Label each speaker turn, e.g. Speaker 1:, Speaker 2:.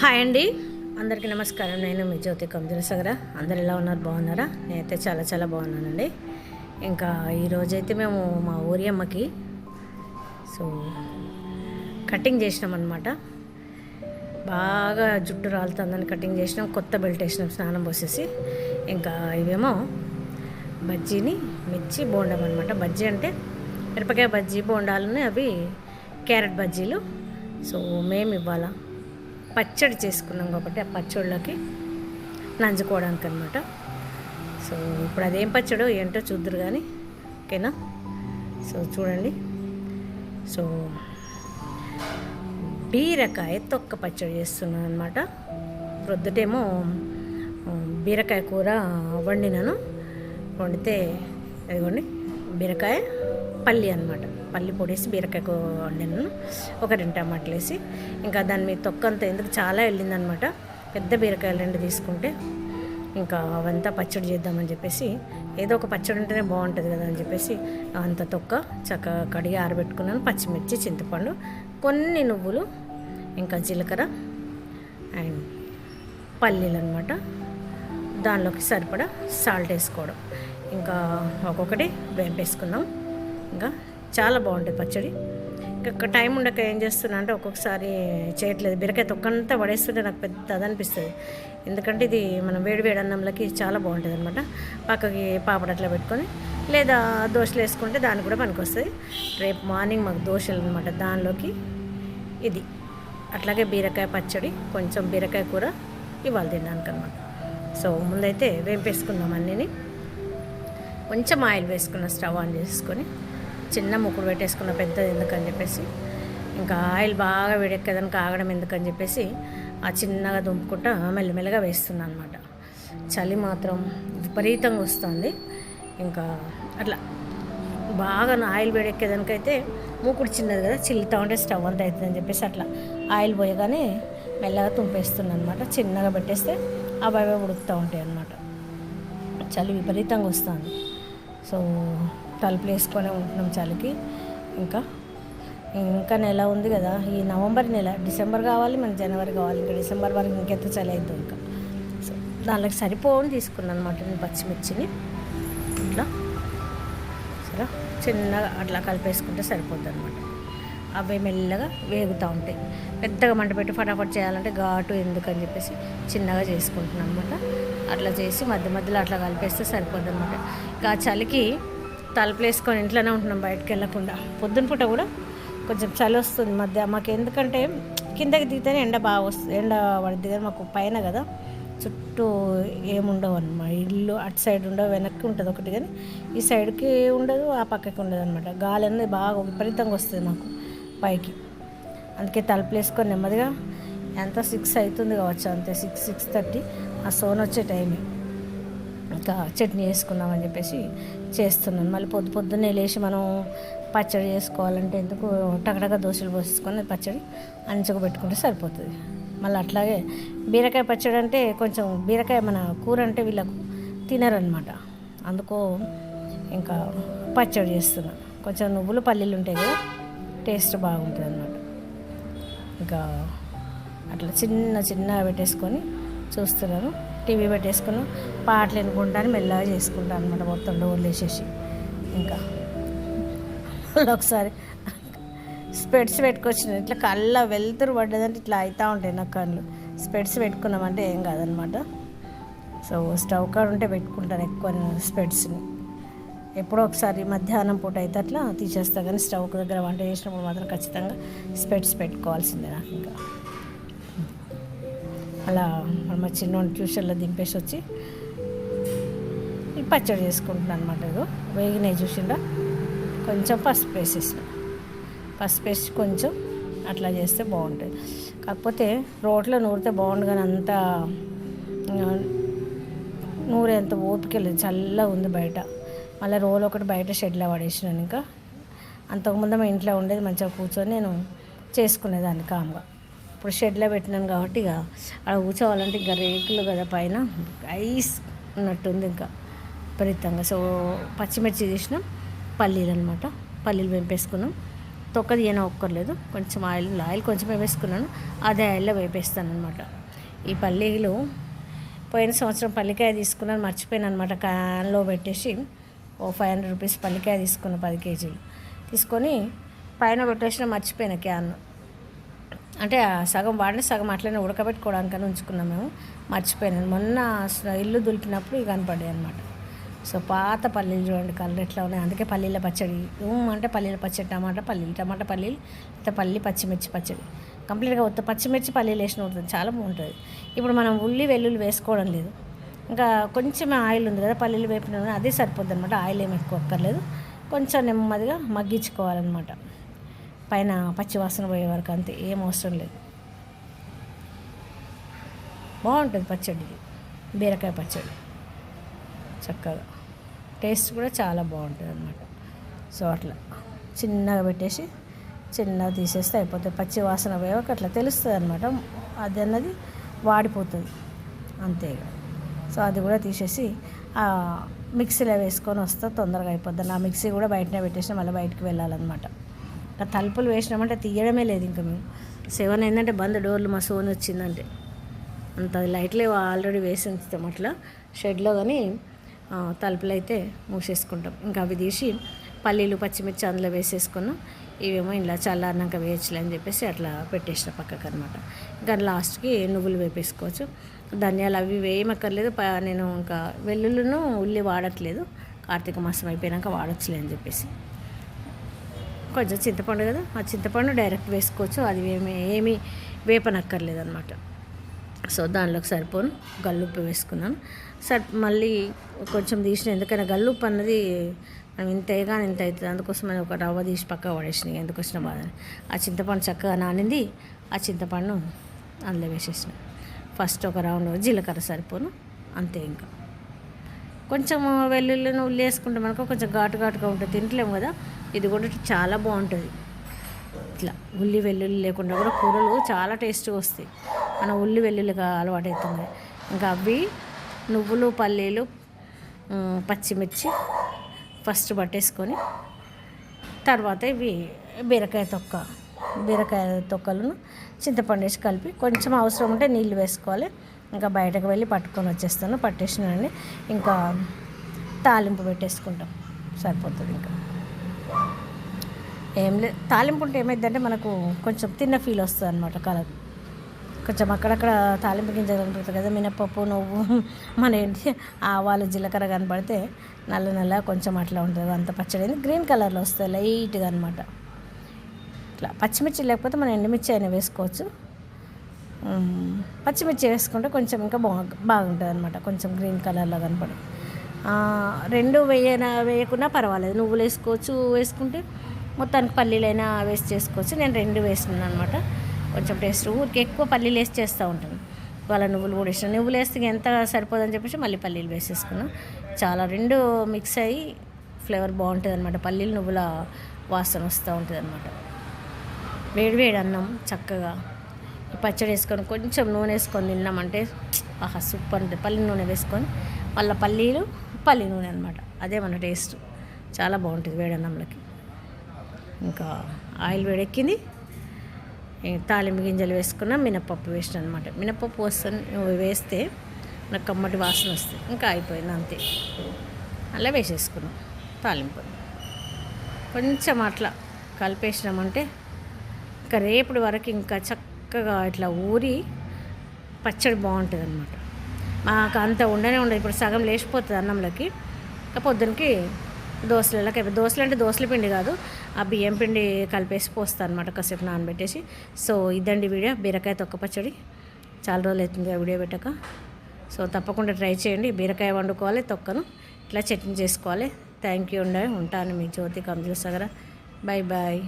Speaker 1: Hi అండి, అందరికీ నమస్కారం. నేను మీ జ్యోతి కంజనసగర. అందరు ఎలా ఉన్నారు? బాగున్నారా? నేనైతే చాలా చాలా బాగున్నానండి. ఇంకా ఈరోజైతే మేము మా ఊరి అమ్మకి కటింగ్ చేసినాం అనమాట. బాగా జుట్టు రాలుతుందని కటింగ్ చేసినాం, కొత్త బెల్ట్ వేసినాం స్నానం పోసేసి. ఇంకా ఇవేమో బజ్జీని మిర్చి బోండం అనమాట. బజ్జీ అంటే మిరపకాయ బజ్జీ, బోండాలని అవి క్యారెట్ బజ్జీలు. మేము ఇవ్వాలా పచ్చడి చేసుకున్నాం కాబట్టి ఆ పచ్చడిలోకి నంచుకోవడానికి అనమాట. ఇప్పుడు అదేం పచ్చడో ఏంటో చూద్దరు కానీ, ఓకేనా? చూడండి. బీరకాయ తొక్క పచ్చడి చేస్తున్నాను అనమాట. ప్రొద్దుటేమో బీరకాయ కూర వండితే అదిగోండి బీరకాయ పల్లి అనమాట. పల్లి పొడేసి బీరకాయ వండినాను, ఒక 2 టమాటాలు వేసి. ఇంకా దాని మీద తొక్క అంతా ఎందుకు చాలా వెళ్ళిందనమాట. పెద్ద బీరకాయలు 2 తీసుకుంటే ఇంకా అవంతా పచ్చడి చేద్దామని చెప్పేసి, ఏదో ఒక పచ్చడి ఉంటేనే బాగుంటుంది కదా అని చెప్పేసి అంత తొక్క చక్కగా కడిగి ఆరబెట్టుకున్నాను. పచ్చిమిర్చి, చింతపండు, కొన్ని నువ్వులు, ఇంకా జీలకర్ర అండ్ పల్లీలు అనమాట. దానిలోకి సరిపడా సాల్ట్ వేసుకోవడం, ఇంకా ఒక్కొక్కటి వేపేసుకున్నాం. ఇంకా చాలా బాగుంటుంది పచ్చడి. ఇంకా టైం ఉండక ఏం చేస్తున్నా అంటే ఒక్కొక్కసారి చేయట్లేదు. బీరకాయ తొక్కంతా పడేస్తుంటే నాకు పెద్ద అదనిపిస్తుంది. ఎందుకంటే ఇది మనం వేడి అన్నంలోకి చాలా బాగుంటుంది అనమాట. పక్కకి పాపడట్లా పెట్టుకొని లేదా దోశలు వేసుకుంటే దానికి కూడా పనికి వస్తుంది. రేపు మార్నింగ్ మాకు దోశలు అనమాట, దానిలోకి ఇది. అట్లాగే బీరకాయ పచ్చడి, కొంచెం బీరకాయ కూర ఇవాళ తినడానికి అనమాట. ముందైతే వేపేసుకుందాం అన్నీని. కొంచెం ఆయిల్ వేసుకున్న, స్టవ్ ఆన్ చేసుకొని చిన్న ముక్కుడు పెట్టేసుకున్న, పెద్దది ఎందుకని చెప్పేసి. ఇంకా ఆయిల్ బాగా వేడెక్కేదానికి ఆగడం ఎందుకని చెప్పేసి ఆ చిన్నగా దుంపుకుంటా మెల్లమెల్లగా వేస్తున్నాను అనమాట. చలి మాత్రం విపరీతంగా వస్తుంది. ఇంకా అట్లా బాగా ఆయిల్ వేడెక్కేదానికైతే మూకుడు చిన్నది కదా, చిల్లుతూ ఉంటే స్టవ్ అంతా అవుతుందని చెప్పేసి అట్లా ఆయిల్ పోయగానే మెల్లగా తుంపేస్తున్నాను అనమాట. చిన్నగా పెట్టేస్తే అవి ఉడుకుతూ ఉంటాయి అన్నమాట. చలి విపరీతంగా వస్తుంది. తలుపులు వేసుకొని ఉంటున్నాం చలికి. ఇంకా నెల ఉంది కదా, ఈ నవంబర్ నెల, డిసెంబర్ కావాలి, మన జనవరి కావాలి. ఇంకా డిసెంబర్ వరకు ఇంకెంత చలి అవుతుంది. ఇంకా దానికి సరిపోని తీసుకున్నాను అనమాట నేను పచ్చిమిర్చిని. ఇట్లా సరే చిన్నగా అట్లా కలిపేసుకుంటే సరిపోతుంది అనమాట. అవి మెల్లగా వేగుతూ ఉంటాయి. పెద్దగా మంట పెట్టి ఫటాఫట్ చేయాలంటే ఘాటు ఎందుకని చెప్పేసి చిన్నగా చేసుకుంటున్నాను అనమాట. అట్లా చేసి మధ్య మధ్యలో అట్లా కలిపేస్తే సరిపోద్ది అనమాట. ఇంకా చలికి తలుపులు వేసుకొని ఇంట్లోనే ఉంటున్నాం, బయటకు వెళ్ళకుండా. పొద్దున పూట కూడా కొంచెం చలి వస్తుంది మధ్య మాకు. ఎందుకంటే కిందకి దిగితేనే ఎండ బాగా వస్తుంది, ఎండ పడుద్ది కదా మాకు పైన కదా, చుట్టూ ఏముండవు అన్నమాట. ఇల్లు అటు సైడ్ ఉండవు, వెనక్కి ఉంటుంది ఒకటి, కానీ ఈ సైడ్కి ఉండదు, ఆ పక్కకి ఉండదు అనమాట. గాలి అనేది బాగా విపరీతంగా వస్తుంది మాకు పైకి. అందుకే తలుపులు వేసుకొని నెమ్మదిగా, ఎంత 6 అవుతుంది కావచ్చు, అంతే 6:30 ఆ సోన్ వచ్చే టైమే. ఇంకా చట్నీ వేసుకుందామని చెప్పేసి చేస్తున్నాను. మళ్ళీ పొద్దున్నే లేచి మనం పచ్చడి చేసుకోవాలంటే ఎందుకు, టకటక దోశలు పోసుకొని పచ్చడి అంచుకు పెట్టుకుంటే సరిపోతుంది. మళ్ళీ అట్లాగే బీరకాయ పచ్చడి అంటే కొంచెం బీరకాయ మన కూర అంటే వీళ్ళకు తినరనమాట. అందుకో ఇంకా పచ్చడి చేస్తున్నాను. కొంచెం నువ్వులు పల్లీలు ఉంటాయి కదా, టేస్ట్ బాగుంటుంది అన్నమాట. ఇంకా అట్లా చిన్నగా పెట్టేసుకొని చూస్తున్నాను. టీవీ పెట్టేసుకుని పాటలు వినుకుంటాను, మెల్లగా చేసుకుంటాను అనమాట. మొత్తం డోర్లు వేసేసి ఇంకా ఒకసారి స్పెట్స్ పెట్టుకొచ్చిన, ఇట్లా కళ్ళ వెలుతురు పడ్డదంటే ఇట్లా అవుతూ ఉంటాయి నాకు కళ్ళు. స్పెట్స్ పెట్టుకున్నామంటే ఏం కాదనమాట. స్టవ్ కాడ ఉంటే పెట్టుకుంటాను ఎక్కువ స్పెట్స్ని. ఎప్పుడో ఒకసారి మధ్యాహ్నం పూట అయితే అట్లా తీసేస్తా, కానీ స్టవ్ దగ్గర వంట చేసినప్పుడు మాత్రం ఖచ్చితంగా స్పెట్స్ పెట్టుకోవాల్సిందే నాకు. ఇంకా అలా మా చిన్నోని ట్యూషన్లో దింపేసి వచ్చి ఈ పచ్చడి చేసుకుంటున్నాను అనమాట. ఇదో వేగినాయి చూసిండా, కొంచెం పసుపు వేసేసిన, పసుపు వేసి కొంచెం అట్లా చేస్తే బాగుంటుంది. కాకపోతే రోట్లో నూరితే బాగుండు, కానీ అంతా నూరేంత ఓపిక లేదు, చల్లగా ఉంది బయట. మళ్ళీ రోల్ ఒకటి బయట షెడ్లో పడేసినాను. ఇంకా అంతకుముందు మా ఇంట్లో ఉండేది, మంచిగా కూర్చొని నేను చేసుకునేదాన్ని కామ్గా. ఇప్పుడు షెడ్లో పెట్టినాను కాబట్టి ఇక అక్కడ కూర్చోవాలంటే ఇంకా రేకులు కదా పైన, ఐస్ ఉన్నట్టుంది ఇంకా విపరీతంగా. పచ్చిమిర్చి తీసినాం, పల్లీలు అనమాట, పల్లీలు వేపేసుకున్నాం. తొక్క తీయన ఒక్కర్లేదు. కొంచెం ఆయిల్ కొంచెమే వేసుకున్నాను, అదే ఆయిల్లో వేపేస్తాను అనమాట. ఈ పల్లీలు పోయిన సంవత్సరం పల్లికాయ తీసుకున్నాను, మర్చిపోయాను అనమాట. క్యాన్లో పెట్టేసి ఓ 500 రూపీస్ పల్లికాయ తీసుకున్న 10 కేజీలు తీసుకొని పైన పెట్టేసిన, మర్చిపోయిన క్యాన్. అంటే సగం వాడిన సగం అట్లనే ఉడకబెట్టుకోవడానికని ఉంచుకున్నాం మేము, మర్చిపోయాను. మొన్న ఇల్లు దులిపినప్పుడు ఇవి కనపడ్డాయి అనమాట. సో పాత పల్లీలు చూడండి కలర్ ఎట్లా ఉన్నాయి. అందుకే పల్లీల పచ్చడి అంటే పల్లీల పచ్చడి, టమాటా పల్లీలు, పల్లి పచ్చిమిర్చి పచ్చడి. కంప్లీట్గా ఉత్త పచ్చిమిర్చి పల్లీలు వేసిన ఉంటుంది, చాలా బాగుంటుంది. ఇప్పుడు మనం ఉల్లి వెల్లుల్లి వేసుకోవడం లేదు, ఇంకా కొంచెం ఆయిల్ ఉంది కదా పల్లీలు వేపిన, అదే సరిపోద్ది అనమాట. ఆయిల్ ఏమి ఎక్కువ అక్కర్లేదు, కొంచెం నెమ్మదిగా మగ్గించుకోవాలన్నమాట. పైన పచ్చివాసన పోయే వరకు, అంతే, ఏం అవసరం లేదు. బాగుంటుంది పచ్చడి, బీరకాయ పచ్చడి. చక్కగా టేస్ట్ కూడా చాలా బాగుంటుంది అన్నమాట. సో అట్లా చిన్నగా పెట్టేసి చిన్నగా తీసేస్తే అయిపోతుంది. పచ్చి వాసన పోయాక అట్లా తెలుస్తుంది అనమాట, అది అన్నది వాడిపోతుంది అంతే. సో అది కూడా తీసేసి మిక్సీలో వేసుకొని వస్తే తొందరగా అయిపోద్ది. ఆ మిక్సీ కూడా బయటనే పెట్టేసినా మళ్ళీ బయటికి వెళ్ళాలన్నమాట. ఇంకా తలుపులు వేసినామంటే తీయడమే లేదు. ఇంకా మేము 7 ఏంటంటే బంద్, డోర్లు మా సోన్ వచ్చిందంటే అంత లైట్లు ఆల్రెడీ వేసి ఉంచుతాం అట్లా షెడ్లో, కానీ తలుపులు అయితే మూసేసుకుంటాం. ఇంకా అవి తీసి పల్లీలు పచ్చిమిర్చి అందులో వేసేసుకున్నాం. ఇవేమో ఇలా చల్లారినాక వేయచ్చులే అని చెప్పేసి అట్లా పెట్టేసిన పక్కకు అనమాట. ఇంకా లాస్ట్కి నువ్వులు వేపేసుకోవచ్చు. ధనియాలు అవి వేయమక్కర్లేదు. నేను ఇంకా వెల్లుల్లిను ఉల్లి వాడట్లేదు, కార్తీక మాసం అయిపోయాక వాడచ్చులే అని చెప్పేసి. కొంచెం చింతపండు కదా, ఆ చింతపండు డైరెక్ట్ వేసుకోవచ్చు, అది ఏమీ వేపనక్కర్లేదు అనమాట. సో దానిలోకి సరిపోను గల్లుప్పు వేసుకున్నాను. మళ్ళీ కొంచెం తీసిన, ఎందుకైనా గల్లుప్పు అన్నది ఇంత వేయగానే ఇంత అవుతుంది, అందుకోసం నేను ఒక రవ్వ తీసి పక్క పడేసినాయి, ఎందుకు వచ్చిన బాధని. ఆ చింతపండు చక్కగా నానింది, ఆ చింతపండు అందులో వేసేసిన. ఫస్ట్ ఒక రౌండ్ జీలకర్ర సరిపోను, అంతే. ఇంకా కొంచెం వెల్లుల్లిని ఉల్లి వేసుకుంటే మనకు కొంచెం ఘాటుగా ఉంటుంది, తింటలేము కదా. ఇది కూడా చాలా బాగుంటుంది. ఇట్లా ఉల్లి వెల్లుల్లి లేకుండా కూడా కూరలు చాలా టేస్ట్గా వస్తాయి, మన ఉల్లి వెల్లుల్లిగా అలవాటు అవుతుంది. ఇంకా అవి నువ్వులు పల్లీలు పచ్చిమిర్చి ఫస్ట్ పట్టేసుకొని, తర్వాత ఇవి బీరకాయ తొక్కలను చింతపండు వేసి కలిపి కొంచెం అవసరం ఉంటే నీళ్ళు వేసుకోవాలి. ఇంకా బయటకు వెళ్ళి పట్టుకొని వచ్చేస్తాను, పట్టేసినండి. ఇంకా తాలింపు పెట్టేసుకుంటాం, సరిపోతుంది. ఇంకా ఏం లేదు, తాలింపు ఉంటే ఏమైందంటే మనకు కొంచెం తిన్న ఫీల్ వస్తుంది అనమాట. కలర్ కొంచెం అక్కడక్కడ తాలింపు గింజలు కనపడుతుంది కదా, మినపప్పు నువ్వు మన ఏంటి ఆవాలు జీలకర్ర కనపడితే నల్ల కొంచెం అట్లా ఉంటుంది. అంత పచ్చడి గ్రీన్ కలర్లో వస్తుంది లైట్గా అనమాట. ఇట్లా పచ్చిమిర్చి లేకపోతే మనం ఎండుమిర్చి అయినా వేసుకోవచ్చు. పచ్చిమిర్చి వేసుకుంటే కొంచెం ఇంకా బాగుంటుంది అనమాట, కొంచెం గ్రీన్ కలర్లో కనపడి. రెండు వేయకున్నా పర్వాలేదు, నువ్వులు వేసుకుంటే మొత్తానికి పల్లీలైనా వేస్ట్ చేసుకోవచ్చు. నేను 2 వేస్తున్నాను అనమాట, కొంచెం టేస్ట్. ఊరికి ఎక్కువ పల్లీలు వేసి చేస్తూ ఉంటాను, వాళ్ళ నువ్వులు కూడా ఇష్టం. నువ్వులు వేస్తే ఎంత సరిపోదని చెప్పేసి మళ్ళీ పల్లీలు వేసేసుకున్నాను. చాలా 2 మిక్స్ అయ్యి ఫ్లేవర్ బాగుంటుంది అనమాట, పల్లీలు నువ్వుల వాసన వస్తూ ఉంటుంది అనమాట. వేడి అన్నం చక్కగా పచ్చడి వేసుకొని కొంచెం నూనె వేసుకొని తిన్నామంటే ఆహా సూపర్ ఉంటుంది. పల్లి నూనె వేసుకొని మళ్ళీ పల్లి నూనె అనమాట, అదే మన టేస్ట్, చాలా బాగుంటుంది వేడన్నంలోకి. ఇంకా ఆయిల్ వేడెక్కింది, తాలింపు గింజలు వేసుకున్న మినపప్పు వేసిన అనమాట. మినపప్పు వేస్తే నాకు కమ్మటి వాసన వస్తుంది. ఇంకా అయిపోయింది అంతే, అలా వేసేసుకున్నాం తాలింపు. కొంచెం అట్లా కలిపేసినామంటే ఇంకా రేపటి వరకు ఇంకా చక్కగా ఇట్లా ఊరి పచ్చడి బాగుంటుంది అనమాట. మాకు అంత ఉండనే ఉండదు, ఇప్పుడు సగం లేచిపోతుంది అన్నంలోకి. పొద్దునకి దోశలు అంటే దోశల పిండి కాదు, ఆ బియ్యం పిండి కలిపేసి పోస్తాను అనమాట, కాసేపు నానబెట్టేసి. సో ఇదండి వీడియో, బీరకాయ తొక్క పచ్చడి. చాలా రోజులు అవుతుంది ఆ వీడియో పెట్టక. సో తప్పకుండా ట్రై చేయండి. బీరకాయ వండుకోవాలి, తొక్కను ఇట్లా చట్నీ చేసుకోవాలి. థ్యాంక్ యూ ఉంటాను, మీ జ్యోతి కంజూసగర. బాయ్.